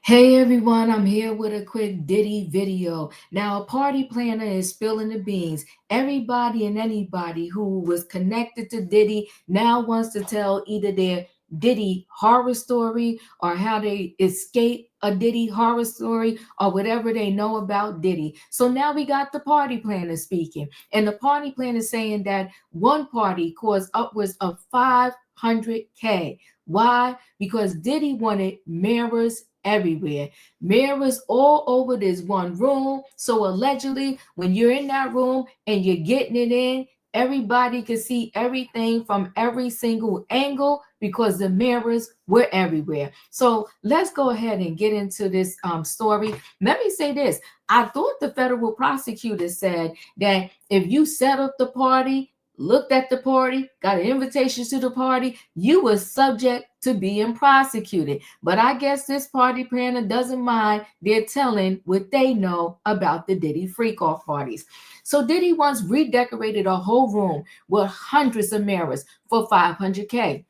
Hey everyone, I'm here with a quick Diddy video. Now, a party planner is spilling the beans. Everybody and anybody who was connected to Diddy now wants to tell either their Diddy horror story or how they escape a Diddy horror story or whatever they know about Diddy. So now we got the party planner speaking, and the party planner saying that one party caused upwards of 500K. Why? Because Diddy wanted mirrors everywhere. Mirrors all over this one room. So allegedly, when you're in that room and you're getting it in, everybody can see everything from every single angle because the mirrors were everywhere. So let's go ahead and get into this story. Let me say this. I thought the federal prosecutor said that if you set up the party, looked at the party, got an invitation to the party, you were subject to being prosecuted. But I guess this party planner doesn't mind. They're telling what they know about the Diddy freak off parties. So Diddy once redecorated a whole room with hundreds of mirrors for 500K,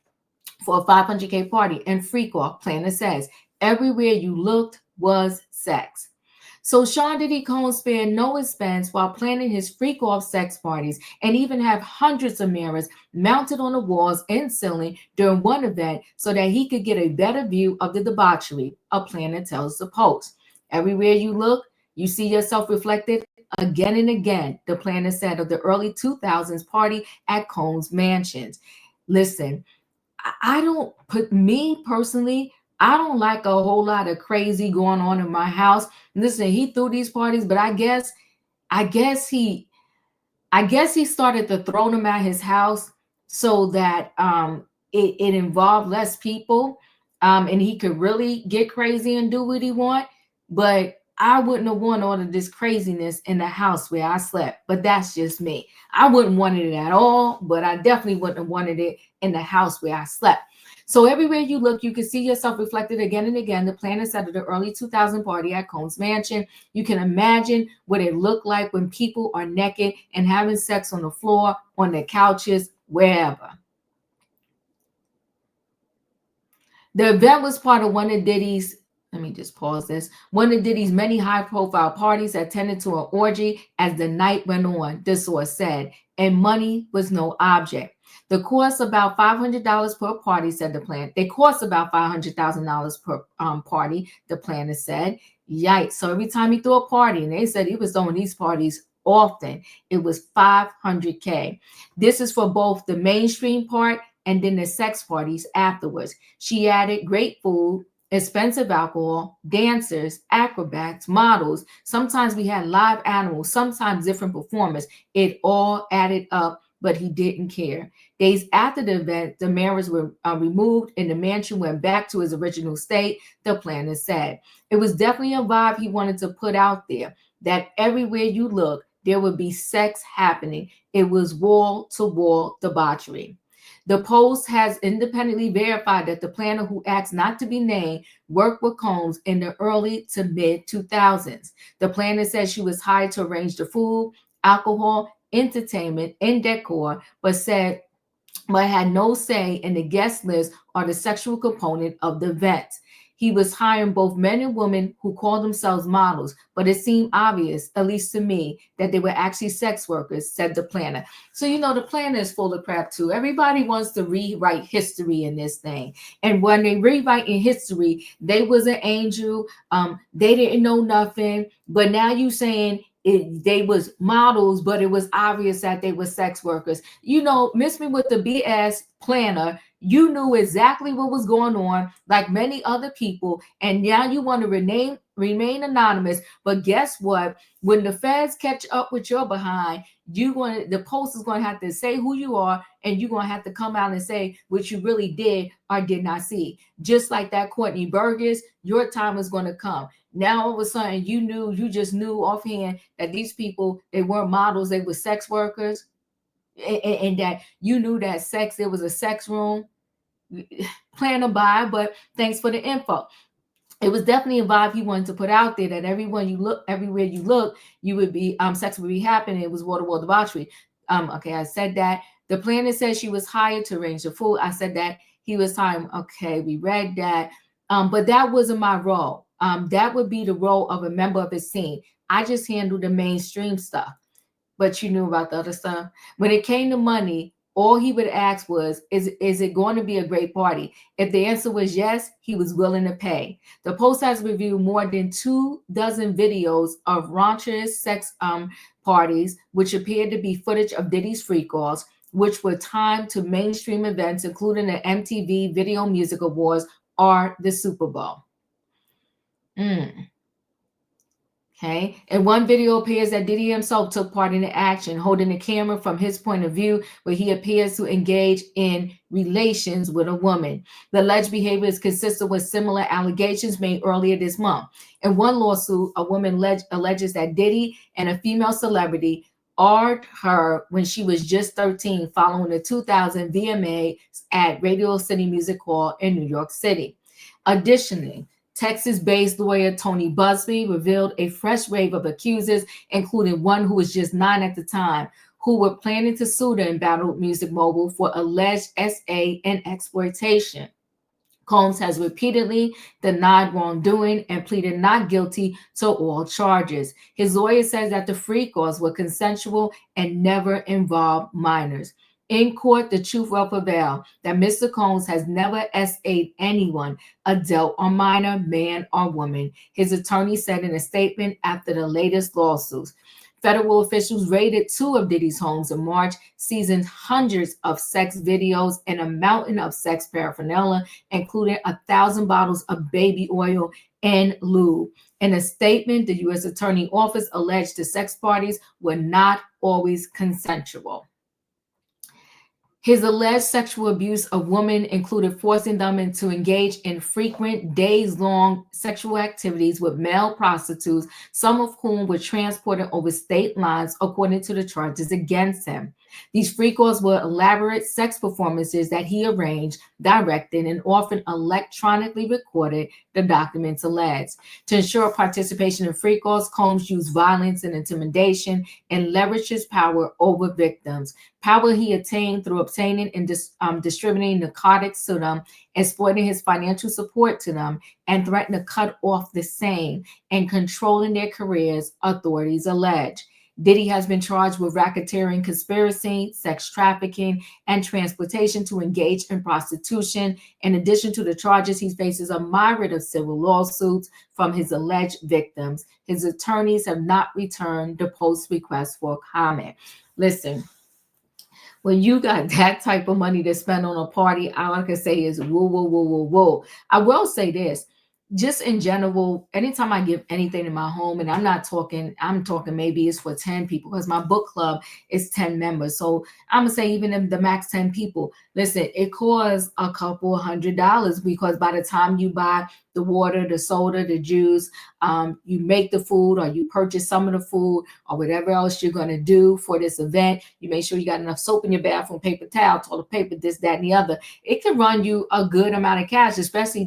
for a 500K party. And freak off planner says everywhere you looked was sex. So Sean Diddy Combs spared no expense while planning his freak off sex parties and even have hundreds of mirrors mounted on the walls and ceiling during one event so that he could get a better view of the debauchery, a planner tells the Post. Everywhere you look, you see yourself reflected again and again, the planner said of the early 2000s party at Combs Mansions. Listen, I don't put me personally, I don't like a whole lot of crazy going on in my house. Listen, he threw these parties, but I guess he I guess he started to throw them at his house so that it involved less people, and he could really get crazy and do what he want. But I wouldn't have wanted all of this craziness in the house where I slept. But that's just me. I wouldn't want it at all, but I definitely wouldn't have wanted it in the house where I slept. So everywhere you look, you can see yourself reflected again and again. The planner said at the early 2000 party at Combs Mansion. You can imagine what it looked like when people are naked and having sex on the floor, on the couches, wherever. The event was part of one of Diddy's, let me just pause this, one of Diddy's many high profile parties that tended to an orgy as the night went on, the source said, and money was no object. The cost about $500 per party, said the plan. They cost about $500,000 per party, the planner said. Yikes. So every time he threw a party, and they said he was throwing these parties often, it was 500K. This is for both the mainstream part and then the sex parties afterwards. She added great food, expensive alcohol, dancers, acrobats, models. Sometimes we had live animals, sometimes different performers. It all added up, but he didn't care. Days after the event, the mirrors were removed and the mansion went back to its original state, the planner said. It was definitely a vibe he wanted to put out there, that everywhere you look, there would be sex happening. It was wall to wall debauchery. The Post has independently verified that the planner, who asked not to be named, worked with Combs in the early to mid 2000s. The planner said she was hired to arrange the food, alcohol, entertainment, and decor, but had no say in the guest list or the sexual component of the event. He was hiring both men and women who called themselves models, but it seemed obvious, at least to me, that they were actually sex workers, said the planner. So, the planner is full of crap too. Everybody wants to rewrite history in this thing. And when they rewrite in history, they was an angel, they didn't know nothing, but now you saying they was models, but it was obvious that they were sex workers. Miss me with the BS planner. You knew exactly what was going on, like many other people, and now you want to remain anonymous. But guess what? When the feds catch up with your behind, the Post is going to have to say who you are, and you're going to have to come out and say what you really did or did not see. Just like that Courtney Burgess, your time is going to come. Now all of a sudden you just knew offhand that these people, they weren't models, they were sex workers, and that you knew that there was a sex room. Plan to buy, but thanks for the info. It was definitely a vibe he wanted to put out there, that everywhere you look, you would be sex would be happening. It was wall debauchery. Okay, I said that. The planner said she was hired to arrange the food. I said that he was hired. Okay, we read that. But that wasn't my role. That would be the role of a member of his team. I just handle the mainstream stuff, but you knew about the other stuff. When it came to money, all he would ask was, is it going to be a great party? If the answer was yes, he was willing to pay. The Post has reviewed more than 24 videos of raunchous sex parties, which appeared to be footage of Diddy's freak-offs, which were timed to mainstream events, including the MTV Video Music Awards or the Super Bowl. Okay. In one video appears that Diddy himself took part in the action, holding the camera from his point of view, where he appears to engage in relations with a woman. The alleged behavior is consistent with similar allegations made earlier this month. In one lawsuit, a woman alleges that Diddy and a female celebrity arred her when she was just 13 following the 2000 VMA at Radio City Music Hall in New York City. Additionally, Texas-based lawyer Tony Busby revealed a fresh wave of accusers, including one who was just 9 at the time, who were planning to sue the embattled music mogul for alleged SA and exploitation. Combs has repeatedly denied wrongdoing and pleaded not guilty to all charges. His lawyer says that the freak-offs were consensual and never involved minors. In court, the truth will prevail that Mr. Combs has never SA'd anyone, adult or minor, man or woman, his attorney said in a statement after the latest lawsuits. Federal officials raided 2 of Diddy's homes in March, seizing hundreds of sex videos and a mountain of sex paraphernalia, including 1,000 bottles of baby oil and lube. In a statement, the U.S. Attorney Office alleged the sex parties were not always consensual. His alleged sexual abuse of women included forcing them to engage in frequent days-long sexual activities with male prostitutes, some of whom were transported over state lines, according to the charges against him. These freak-offs were elaborate sex performances that he arranged, directed, and often electronically recorded, the documents allege. To ensure participation in freak-offs, Combs used violence and intimidation and leveraged his power over victims. Power he attained through obtaining and distributing narcotics to them, exploiting his financial support to them, and threatening to cut off the same, and controlling their careers, authorities allege. Diddy has been charged with racketeering, conspiracy, sex trafficking, and transportation to engage in prostitution. In addition to the charges, he faces a myriad of civil lawsuits from his alleged victims. His attorneys have not returned the Post request for comment. Listen, when you got that type of money to spend on a party, all I can say is whoa, whoa, whoa, whoa, whoa. I will say this. Just in general, anytime I give anything in my home, and I'm talking maybe it's for 10 people, because my book club is 10 members. So I'm gonna say even if the max 10 people, listen, it costs a couple $100, because by the time you buy the water, the soda, the juice, you make the food, or you purchase some of the food, or whatever else you're gonna do for this event, you make sure you got enough soap in your bathroom, paper towel, toilet paper, this, that, and the other. It can run you a good amount of cash, especially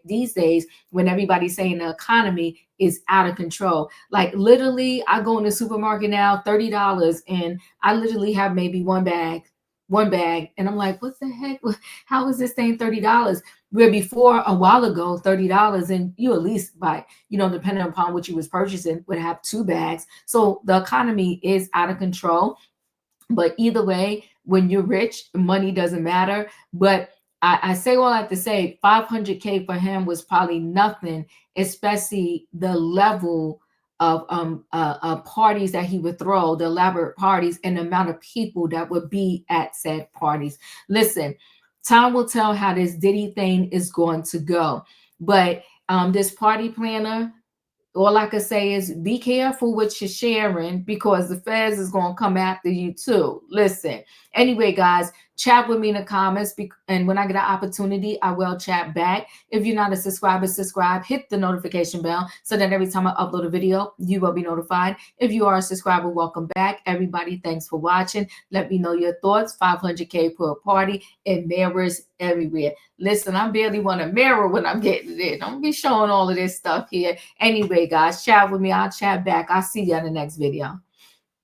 these days when everybody's saying the economy is out of control. Like literally, I go in the supermarket now, $30, and I literally have maybe one bag, and I'm like, what the heck? How is this thing $30? Where before, a while ago, $30, and you at least buy, depending upon what you was purchasing, would have 2 bags. So the economy is out of control. But either way, when you're rich, money doesn't matter. But I say all I have to say, $500K for him was probably nothing, especially the level of parties that he would throw, the elaborate parties, and the amount of people that would be at said parties. Listen, time will tell how this Diddy thing is going to go. But this party planner, all I could say is be careful what you're sharing, because the feds is going to come after you too. Listen. Anyway, guys, chat with me in the comments. And when I get an opportunity, I will chat back. If you're not a subscriber, subscribe. Hit the notification bell so that every time I upload a video, you will be notified. If you are a subscriber, welcome back. Everybody, thanks for watching. Let me know your thoughts. $500K per party and mirrors everywhere. Listen, I barely want a mirror when I'm getting it. Don't be showing all of this stuff here. Anyway, guys, chat with me. I'll chat back. I'll see you in the next video.